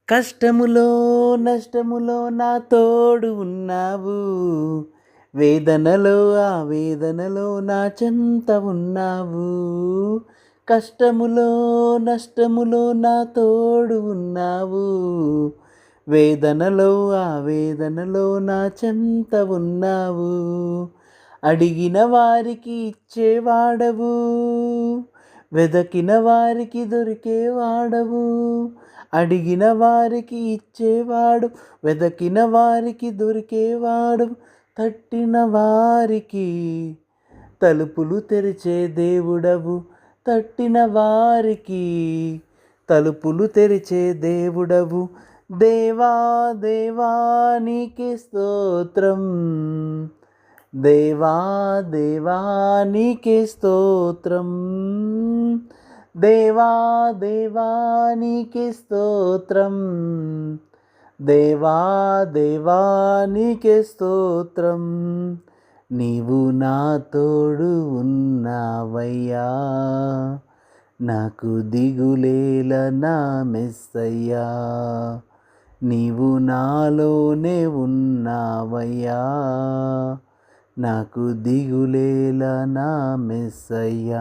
కష్టములో నష్టములో నా తోడు ఉన్నావు, వేదనలో వేదనలో నా చెంత ఉన్నావు. కష్టములో నష్టములో నా తోడు ఉన్నావు, వేదనలో వేదనలో నా చెంత ఉన్నావు. అడిగిన వారికి ఇచ్చేవాడవు, వెదకిన వారికి దొరికేవాడవు. అడిగిన వారికి ఇచ్చేవాడు, వెదకిన వారికి దొరికేవాడు. తట్టిన వారికి తలుపులు తెరిచే దేవుడవు, తట్టిన వారికి తలుపులు తెరిచే దేవుడవు. దేవా దేవా నీకే స్తోత్రం, దేవా దేవా నీకే స్తోత్రం, దేవా దేవా నీకే స్తోత్రం, దేవా దేవా నీకే స్తోత్రం. నీవు నా తోడు ఉన్నావయ్యా, నాకు దిగులేల నా మెస్సయ్యా. నీవు నాలోనే ఉన్నావయ్యా, నాకు దిగులేల నా మెస్సయ్యా.